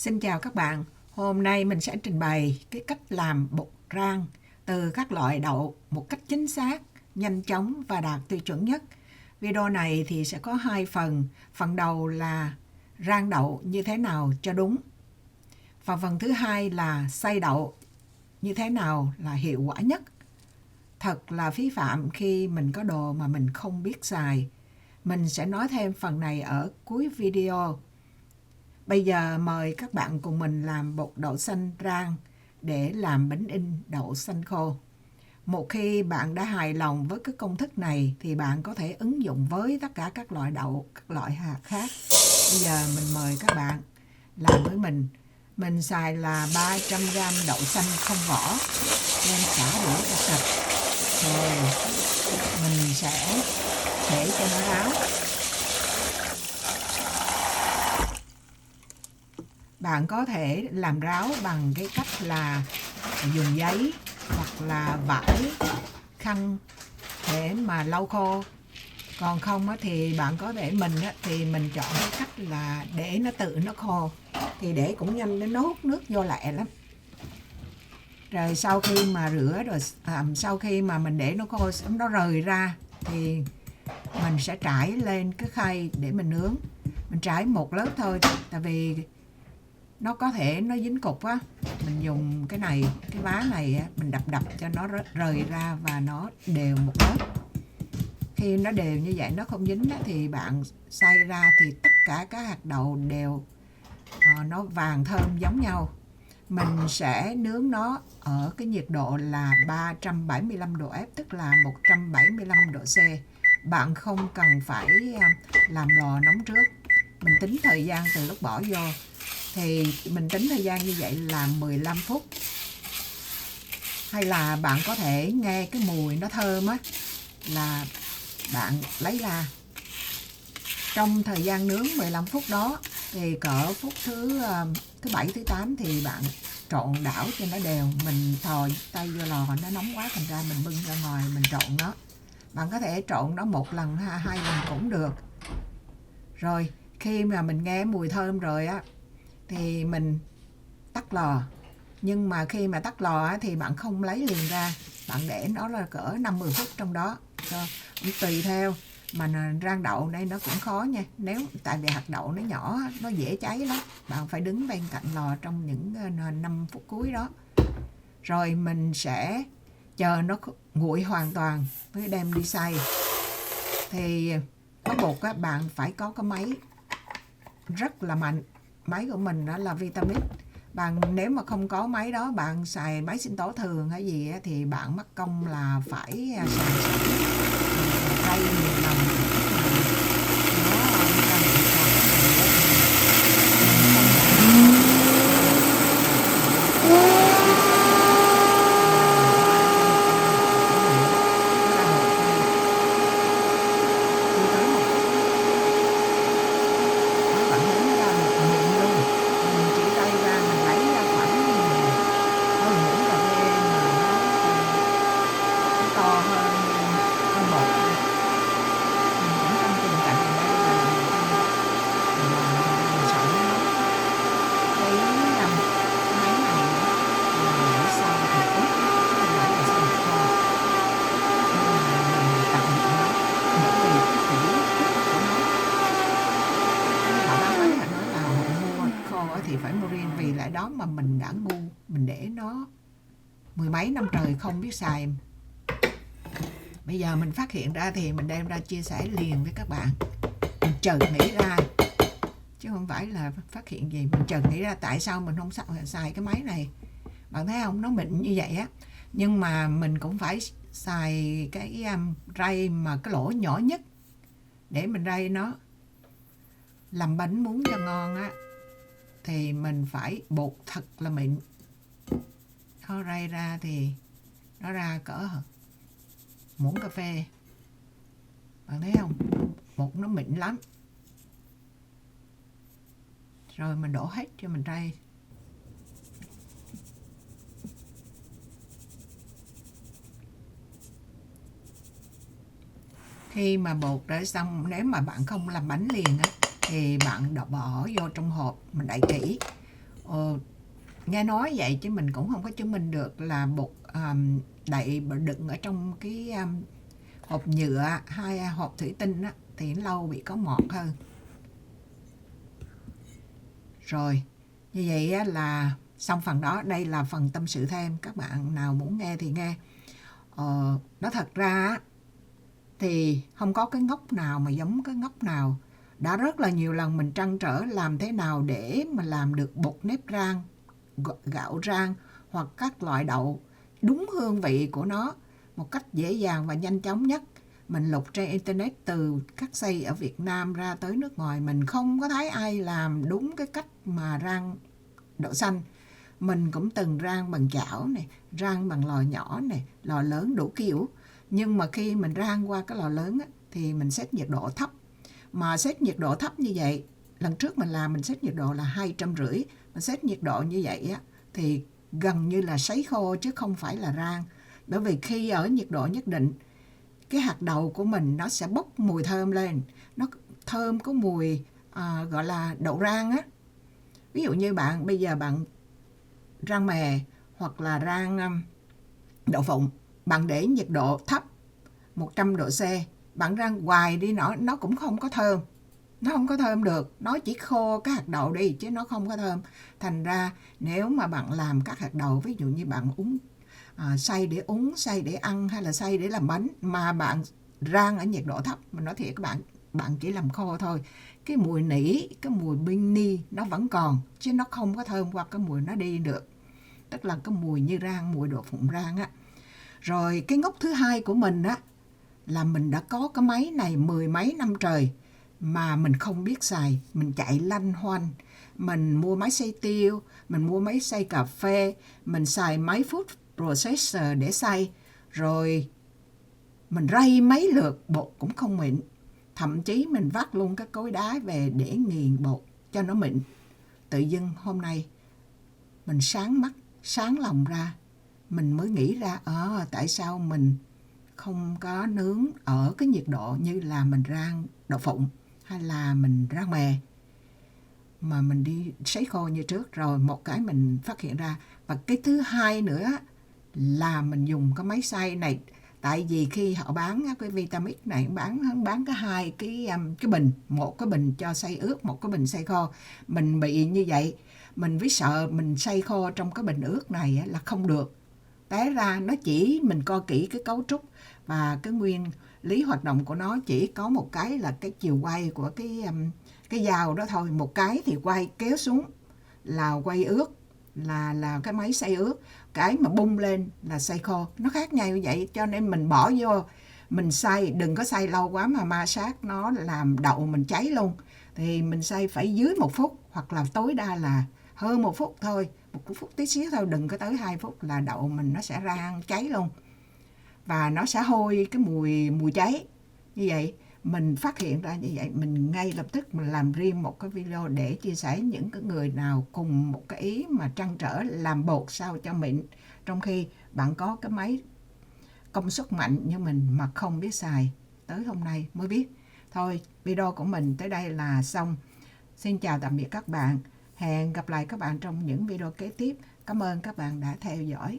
Xin chào các bạn, hôm nay mình sẽ trình bày cái cách làm bột rang từ các loại đậu một cách chính xác, nhanh chóng và đạt tiêu chuẩn nhất. Video này thì sẽ có hai phần, phần đầu là rang đậu như thế nào cho đúng. Và phần thứ hai là xay đậu như thế nào là hiệu quả nhất. Thật là phí phạm khi mình có đồ mà mình không biết xài. Mình sẽ nói thêm phần này ở cuối video. Bây giờ mời các bạn cùng mình làm bột đậu xanh rang để làm bánh in đậu xanh khô. Một khi bạn đã hài lòng với cái công thức này thì bạn có thể ứng dụng với tất cả các loại đậu, các loại hạt khác. Bây giờ mình mời các bạn làm với mình. Mình xài là 300g đậu xanh không vỏ, nên xả rửa cho sạch. Rồi mình sẽ để cho nó ráo. Bạn có thể làm ráo bằng cái cách là dùng giấy hoặc là vải, khăn để mà lau khô. Còn không thì bạn có thể thì mình chọn cái cách là để nó tự nó khô. Thì để cũng nhanh, nó hút nước vô lẹ lắm. Rồi sau khi mà rửa rồi, sau khi mà mình để nó khô, nó rời ra thì mình sẽ trải lên cái khay để mình nướng. Mình trải một lớp thôi, tại vì nó có thể nó dính cục á, mình dùng cái này, cái vá này mình đập cho nó rời ra và nó đều một lớp. Khi nó đều như vậy, nó không dính thì bạn xay ra thì tất cả các hạt đậu đều nó vàng thơm giống nhau. Mình sẽ nướng nó ở cái nhiệt độ là 375 độ F, tức là 175 độ C. Bạn không cần phải làm lò nóng trước. Mình tính thời gian từ lúc bỏ vô. Thì mình tính thời gian như vậy là 15 phút. Hay là bạn có thể nghe cái mùi nó thơm á là bạn lấy ra. Trong thời gian nướng 15 phút đó thì cỡ phút thứ 7 thứ 8 thì bạn trộn đảo cho nó đều. Mình thò tay vô lò nó nóng quá, thành ra mình bưng ra ngoài mình trộn nó. Bạn có thể trộn nó một lần, hai lần cũng được. Rồi khi mà mình nghe mùi thơm rồi á thì mình tắt lò. Nhưng mà khi mà tắt lò thì bạn không lấy liền ra, bạn để nó là cỡ 50 phút trong đó. Tùy theo, mà rang đậu đây nó cũng khó nha. Tại vì hạt đậu nó nhỏ, nó dễ cháy lắm. Bạn phải đứng bên cạnh lò trong những 5 phút cuối đó. Rồi mình sẽ chờ nó nguội hoàn toàn mới đem đi xay. Thì có bột các bạn phải có cái máy rất là mạnh. Máy của mình đó là Vitamix. Nếu mà không có máy đó, bạn xài máy sinh tố thường hay gì thì bạn mất công là phải xài tay nhiều lần. Thì phải mua riêng, vì lại đó mà mình đã ngu, mình để nó mười mấy năm trời không biết xài. Bây giờ mình phát hiện ra thì mình đem ra chia sẻ liền với các bạn. Mình chợt nghĩ ra, chứ không phải là phát hiện gì, mình chợt nghĩ ra tại sao mình không xài cái máy này. Bạn thấy không, nó mịn như vậy á, nhưng mà mình cũng phải xài cái rây mà cái lỗ nhỏ nhất để mình rây nó. Làm bánh muốn cho ngon á thì mình phải bột thật là mịn. Nó rây ra thì nó ra cỡ muỗng cà phê. Bạn thấy không? Bột nó mịn lắm. Rồi mình đổ hết cho mình rây. Khi mà bột đã xong, nếu mà bạn không làm bánh liền á thì bạn bỏ vô trong hộp, mình đậy kỹ. Nghe nói vậy chứ mình cũng không có chứng minh được là bột đậy đựng ở trong cái hộp nhựa hay hộp thủy tinh á, thì lâu bị có mọt hơn. Rồi, như vậy á, là xong phần đó. Đây là phần tâm sự thêm, các bạn nào muốn nghe thì nghe. Nói thật ra á, thì không có cái ngốc nào mà giống cái ngốc nào. Đã rất là nhiều lần mình trăn trở làm thế nào để mà làm được bột nếp rang, gạo rang hoặc các loại đậu đúng hương vị của nó một cách dễ dàng và nhanh chóng nhất. Mình lục trên internet từ các xây ở Việt Nam ra tới nước ngoài, mình không có thấy ai làm đúng cái cách mà rang đậu xanh. Mình cũng từng rang bằng chảo này, rang bằng lò nhỏ này, lò lớn đủ kiểu. Nhưng mà khi mình rang qua cái lò lớn á, thì mình set nhiệt độ thấp. Mà set nhiệt độ thấp như vậy, lần trước mình làm mình set nhiệt độ là 250. Mình set nhiệt độ như vậy á, thì gần như là sấy khô chứ không phải là rang. Bởi vì khi ở nhiệt độ nhất định, cái hạt đậu của mình nó sẽ bốc mùi thơm lên. Nó thơm có mùi gọi là đậu rang á. Ví dụ như bây giờ bạn rang mè hoặc là rang đậu phụng, bạn để nhiệt độ thấp 100 độ C, bạn rang hoài đi nó cũng không có thơm. Nó không có thơm được, nó chỉ khô cái hạt đậu đi chứ nó không có thơm. Thành ra nếu mà bạn làm các hạt đậu, ví dụ như bạn xay để xay để ăn hay là xay để làm bánh, mà bạn rang ở nhiệt độ thấp, mình nói thiệt các bạn chỉ làm khô thôi, cái mùi nỉ, cái mùi binh ni nó vẫn còn chứ nó không có thơm qua cái mùi nó đi được, tức là cái mùi như rang, mùi đậu phụng rang á. Rồi cái ngốc thứ hai của mình á là mình đã có cái máy này 10 mấy năm trời mà mình không biết xài. Mình chạy lanh hoanh, mình mua máy xay tiêu, mình mua máy xay cà phê, mình xài máy food processor để xay, rồi mình rây mấy lượt bột cũng không mịn. Thậm chí mình vắt luôn cái cối đá về để nghiền bột cho nó mịn. Tự dưng hôm nay mình sáng mắt, sáng lòng ra, mình mới nghĩ ra tại sao mình không có nướng ở cái nhiệt độ như là mình rang đậu phụng hay là mình rang mè, mà mình đi sấy khô như trước. Rồi một cái mình phát hiện ra. Và cái thứ hai nữa là mình dùng cái máy xay này, tại vì khi họ bán cái Vitamix này, bán cái hai cái bình, một cái bình cho xay ướt, một cái bình xay khô. Mình bị như vậy, mình với sợ mình xay khô trong cái bình ướt này là không được. Té ra nó chỉ, mình coi kỹ cái cấu trúc và cái nguyên lý hoạt động của nó, chỉ có một cái là cái chiều quay của cái dao đó thôi. Một cái thì quay kéo xuống là quay ướt, là cái máy xay ướt, cái mà bung lên là xay khô. Nó khác nhau như vậy, cho nên mình bỏ vô mình xay, đừng có xay lâu quá mà ma sát nó làm đậu mình cháy luôn. Thì mình xay phải dưới 1 phút hoặc là tối đa là hơn 1 phút thôi, 1 phút tí xíu thôi, đừng có tới 2 phút là đậu mình nó sẽ rang cháy luôn. Và nó sẽ hôi cái mùi cháy. Như vậy mình phát hiện ra như vậy, mình ngay lập tức mình làm riêng một cái video để chia sẻ những cái người nào cùng một cái ý mà trăn trở làm bột sao cho mịn, trong khi bạn có cái máy công suất mạnh như mình mà không biết xài. Tới hôm nay mới biết. Thôi, video của mình tới đây là xong. Xin chào tạm biệt các bạn. Hẹn gặp lại các bạn trong những video kế tiếp. Cảm ơn các bạn đã theo dõi.